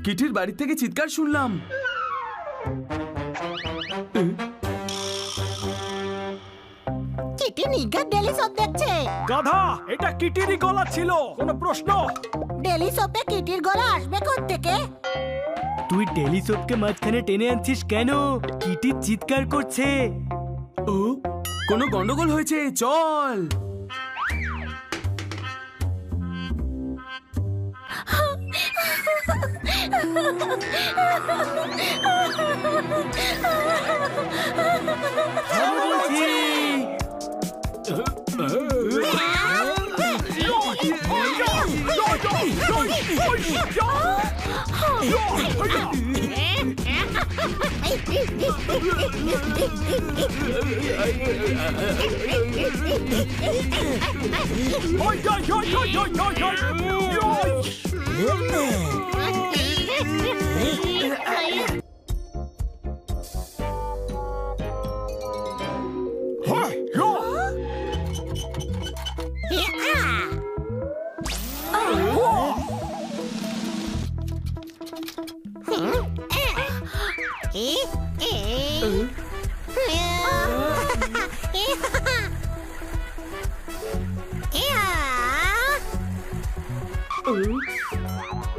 কিটির বাড়ি থেকে চিৎকার শুনলাম। কিটি নির্ঘাত ডেলি সোপ দেখছে। গাধা, এটা কিটিরই গলা ছিল, কোনো প্রশ্ন? ডেলি সোপে কিটির গলা আসবে কোত্থেকে? তুই টেলিস্কোপকে মাঝখানে টেনে আনছিস কেন? কিটি চিৎকার করছে। ও, কোনো গন্ডগোল হয়েছে, চল।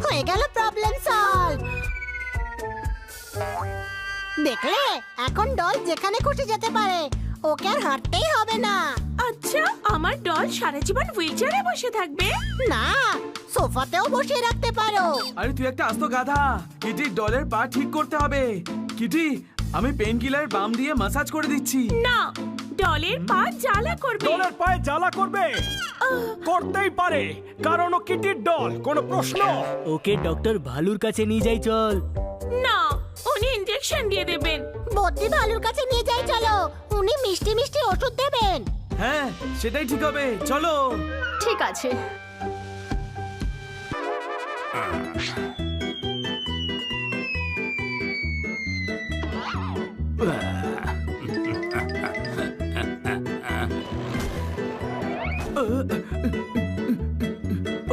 হয়ে গেল প্রবলেম সলভ। দেখলে, এখন ডল যেখানে খুশি যেতে পারে, ওকে আর হাঁটতেই হবে না। আচ্ছা, আমার ডল সারা জীবন হুইলচেয়ারে বসে থাকবে? না, সোফাতেও বসিয়ে রাখতে পারো। আরে তুই একটা আস্ত গাধা। কিটির ডলের পা ঠিক করতে হবে। কিটি, আমি পেন কিলার বাম দিয়ে মাসাজ করে দিচ্ছি। না, ডলের পা জ্বালা করবে। ডলের পায়ে জ্বালা করবে? করতেই পারে, কারণ ও কিটির ডল, কোনো প্রশ্ন? ওকে ডক্টর ভালুর কাছে নিয়ে যাই, চল। না, উনি ইনজেকশন দিয়ে দেবেন। বদ্যি ভালুর কাছে নিয়ে যাই, চলো। উনি মিষ্টি মিষ্টি ওষুধ দেবেন। হ্যাঁ, সেটাই ঠিক হবে, চলো। ঠিক আছে।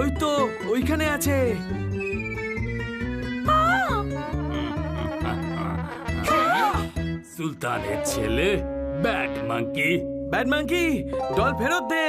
ওই তো ওইখানে আছে। সুলতানের ছেলে bad monkey. Bad monkey, doll ফেরত দে।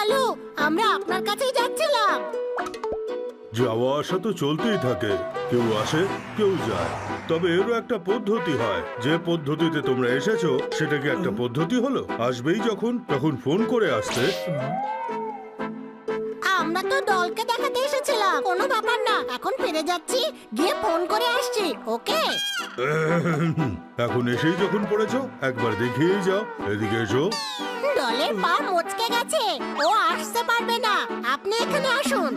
ভালো, আমরা আপনার কাছেই যাচ্ছিলাম। যাওয়া আসা তো চলতেই থাকে, কেউ আসে কেউ যায়, তবে এরও একটা পদ্ধতি হয়। যে পদ্ধতিতে তোমরা এসেছো সেটা কি একটা পদ্ধতি হলো? আসবেই যখন তখন ফোন করে আসতে। আমরা তো দলকে দেখাতে এসেছিলাম, কোনো ব্যাপার না, এখন ফিরে যাচ্ছি, গিয়ে ফোন করে আসছি, ওকে? এখন এসেই যখন পড়েছো একবার দেখিয়েই যাও। এদিকে এসো। দলের পা মচকে গেছে, ও আসতে পারবে না, আপনি এখানে আসুন।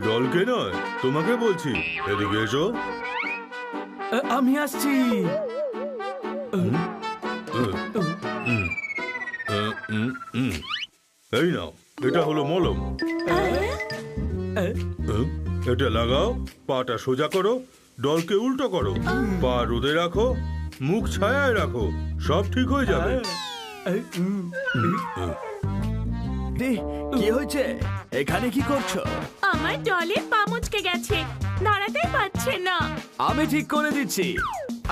দলকে নয়, তোমাকে বলছি, এদিকে এসো। আমি আসছি। এই নাও, এটা হলো মলম। এটা লাগাও, পাটা সোজা করো, ডলকে উল্টো করো, পা রোদে রাখো, মুখ ছায়ায় রাখো, সব ঠিক হয়ে যাবে। কি হয়েছে? এখানে কি করছো? আমার ডলের পা মুচকে গেছে, দাঁড়াতেই পারছে না। আমি ঠিক করে দিচ্ছি।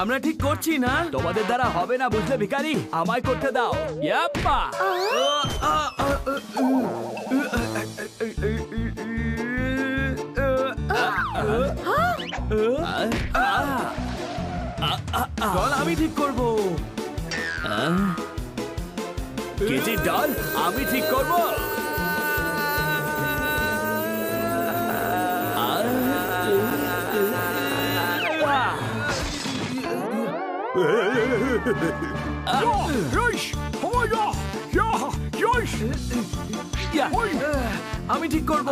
আমরা ঠিক করছি না। তোমাদের দ্বারা হবে না, বুঝলে ভিখারি? আমায় করতে দাও। ইয়াপ্পা! দল আমি ঠিক করব। কিটির দল আমি ঠিক করব। আমি ঠিক করব।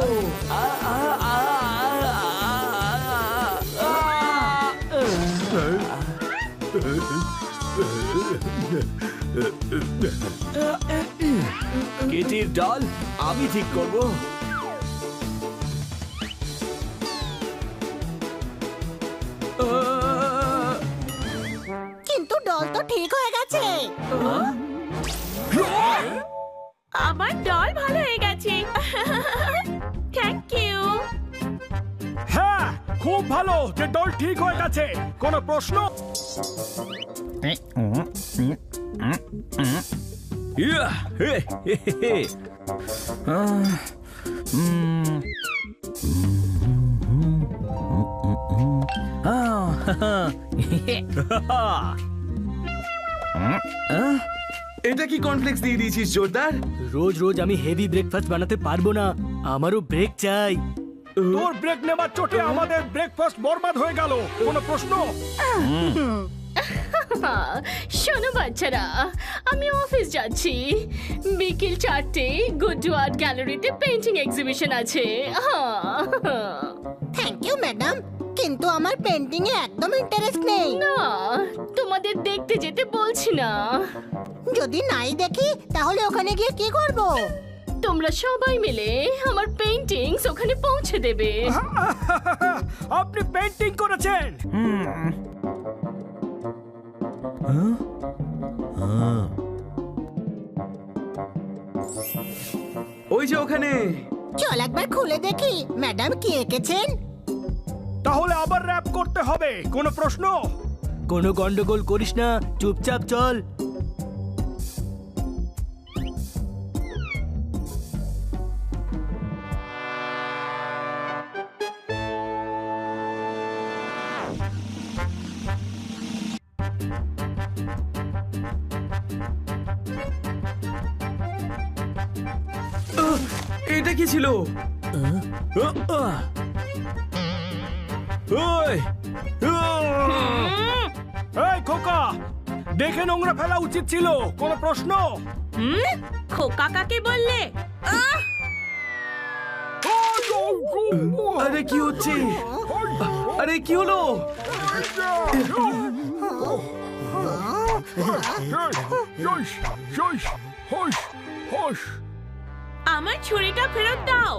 কিটির দল আমি ঠিক করব। কিন্তু দল তো ঠিক হয়ে গেছে। আমার ডল ভালো হয়ে গেছে। Thank you. হ্যাঁ, খুব ভালো যে দল ঠিক হয়ে গেছে। কোনো প্রশ্ন? এটা কি কনফ্লেক্স দিয়ে দিয়েছিস জোরদার? রোজ রোজ আমি হেভি ব্রেকফাস্ট বানাতে পারবো না, আমারও ব্রেক চাই। তোর ব্রেক নেবার চোটে আমাদের ব্রেকফাস্ট বরবাদ হয়ে গেল। কোনো প্রশ্ন? শোনো বাচ্চারা, আমি অফিস যাচ্ছি। বিকেল 4টে গুড্ডু আর্ট গ্যালারিতে পেইন্টিং এক্সিবিশন আছে। থ্যাংক ইউ ম্যাডাম, কিন্তু আমার পেন্টিং এ একদম ইন্টারেস্ট নেই। না, তোমাদের দেখতে যেতে বলছি না। যদি নাই দেখি তাহলে ওখানে গিয়ে কি করব? তোমরা সবাই মিলে আমার পেইন্টিংস ওখানে পৌঁছে দেবে। আপনি পেন্টিং করেছেন? ওই যে ওখানে। চল একবার খুলে দেখি ম্যাডাম কি এঁকেছেন। তাহলে আবার র‍্যাপ করতে হবে। কোনো প্রশ্ন? কোনো গন্ডগোল করিস না, চুপচাপ চল। এটা কি ছিল? এই খোকা, দেখে নোংরা ফেলা উচিত ছিল। কোনো প্রশ্ন? খোকা কাকে বললে? আরে কি হচ্ছে? আরে কি হলো? আমার ছুরিটা ফেরত দাও।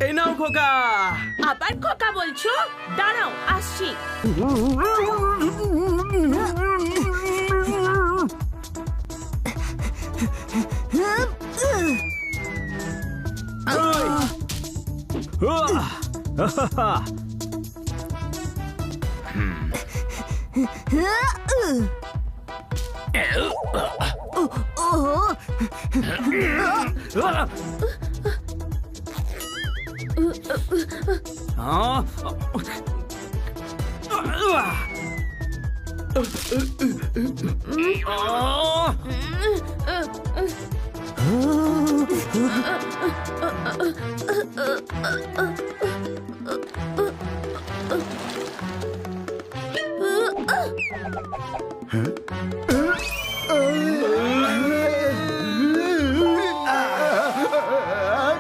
এই নাও খোকা। আবার খোকা বলছো? দাঁড়াও, আসছি।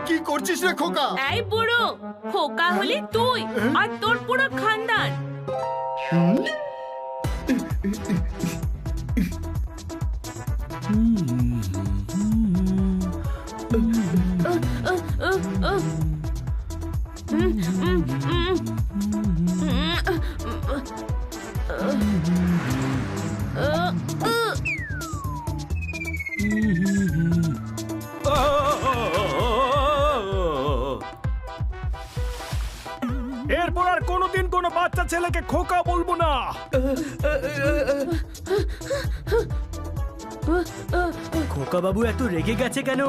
কি করছিস রে খোকা? এই বুড়ো, খোকা হলি তুই আর তোর পুরো খানদান। এরপর আর কোনোদিন কোনো বাচ্চা ছেলেকে খোকা বলবো না। খোকা বাবু এত রেগে গেছে কেন?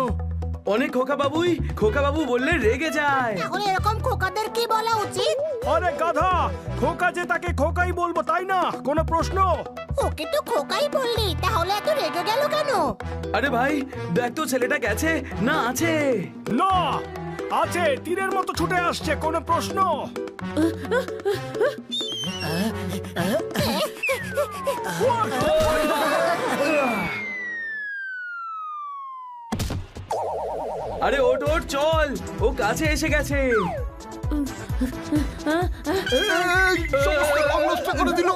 অনেক খোকা বাবু বললে রেগে যায়। তাহলে এরকম খোকাদের কি বলা উচিত? আরে গাধা, খোকা যে তাকে খোকাই বলবো তাই না? কোনো প্রশ্ন? ওকে তো খোকাই বললি, তাহলে এত রেগে গেল কেন? আরে ভাই দেখ তো ছেলেটা গেছে না আছে। না, আছে, তীরের মতো ছুটে আসছে। কোনো প্রশ্ন? আরে ওঠ ওঠ চল, ও কাছে এসে গেছে। সমস্ত রং নষ্ট করে দিল।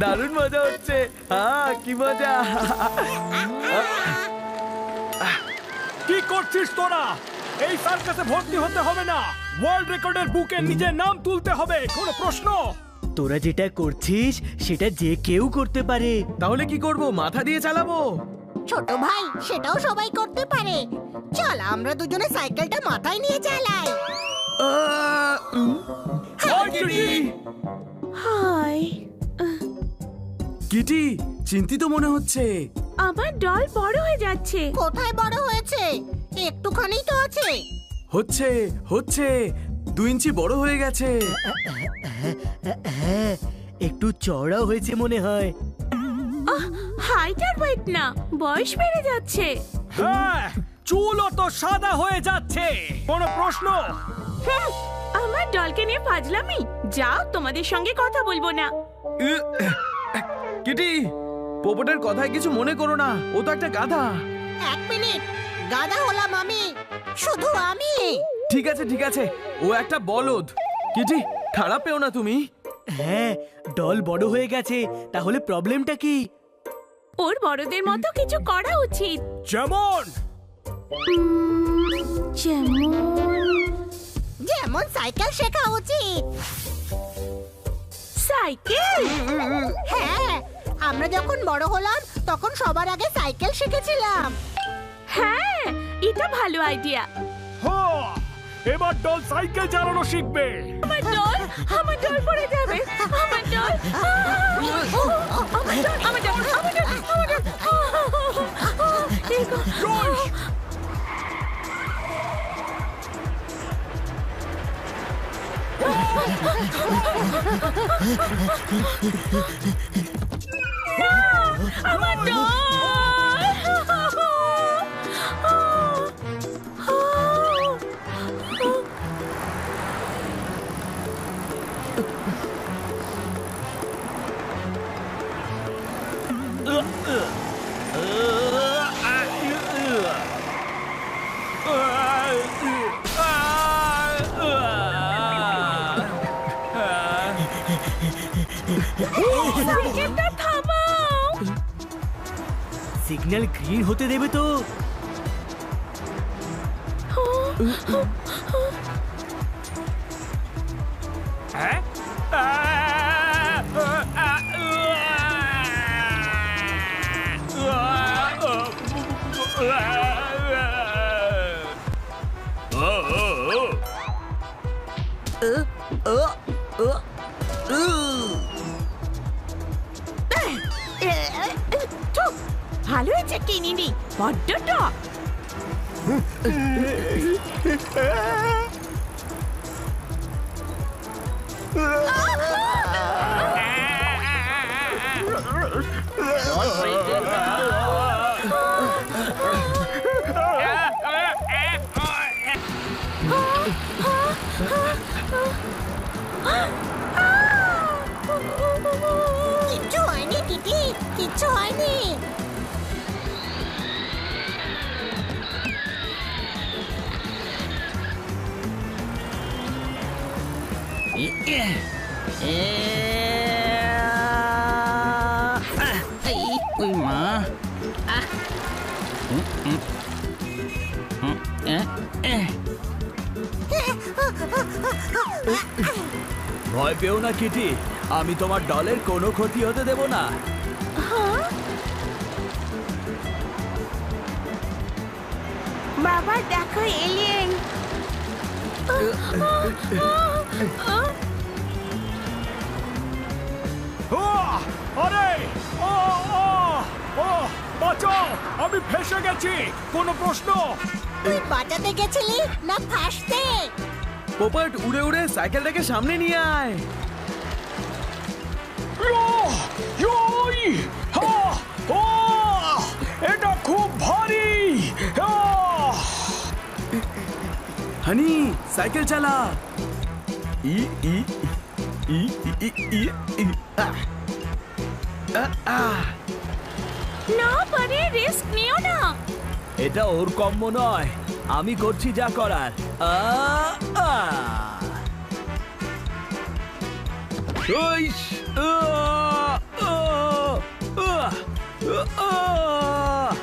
দারুণ মজা হচ্ছে। কি মজা। কি করছিস তোরা? এই সার্কাসে ভর্তি হতে হবে না, ওয়ার্ল্ড রেকর্ডের বুকে নিজের নাম তুলতে হবে। কোনো প্রশ্ন? তোরা যেটা করছিস সেটা যে কেউ করতে পারে। তাহলে কি করব? মাথা দিয়ে চালাবো? ছোট ভাই, সেটাও সবাই করতে পারে। চল আমরা দুজনে সাইকেলটা মাথায় নিয়ে চালাই। হাই, কিটি চিন্তিত মনে হচ্ছে। আমার ডল বড় হয়ে যাচ্ছে। কোথায় বড় হয়েছে? একটুখানি তো আছে। হচ্ছে হচ্ছে 2 ইঞ্চি বড় হয়ে গেছে। হ্যাঁ, একটু চওড়াও হয়েছে মনে হয়। হাইট আর ওয়েট না, বয়স বেড়ে যাচ্ছে। হ্যাঁ, চুলও তো সাদা হয়ে যাচ্ছে। কোনো প্রশ্ন? হুম, আমার ডলকে নিয়ে ফাজলামি। যাও, তোমাদের সঙ্গে কথা বলবো না। কিটি পোপটের কথায় কিছু মনে করো না, ও তো একটা গাধা। 1 মিনিট, গাধা হলাম আমি? শুধু আমি? ঠিক আছে, ও একটা বলদ। কিটি খারাপ পেও না তুমি। হ্যাঁ, ডল বড় হয়ে গেছে, তাহলে প্রবলেমটা কি? ওর বড়দের মতো কিছু করা উচিত। যেমন? যেমন সাইকেল শেখা উচিত। সাইকেল? হ্যাঁ, আমরা যখন বড় হলাম তখন সবার আগে সাইকেল শিখেছিলাম। হ্যাঁ, এটা ভালো আইডিয়া। হো, এবার ডল সাইকেল চালানো শিখবে। আমার ডল পড়ে যাবে। আমার ডল, আমার ডল। আমার ডল। সিগন্যাল গ্রিন হতে দেবে তো? হ্যাঁ? ভালো হয়েছে কিনিনি, বড্ড টক। কিচ্ছু হয়নি কিটি, কিচ্ছু হয়নি। ভয় পেও না কিটি, আমি তোমার ডলের কোনো ক্ষতি হতে দেব না। বাবা দেখো এলিয়েন। আরে বাঁচাও, আমি ফেসে গেছি। কোনো প্রশ্ন? তুই বাঁচাতে গেছিলি না ফাঁসতে? পোপট উড়ে উড়ে সাইকেলটাকে সামনে নিয়ে আয়। এটা খুব ভারী। হানি সাইকেল চালা। ই ই ই ই ই ই না পারে, রিস্ক নিও না। এটা ওর কম্ম নয়, আমি করছি যা করার। ওইস, আ, আ, আ, আ, আ।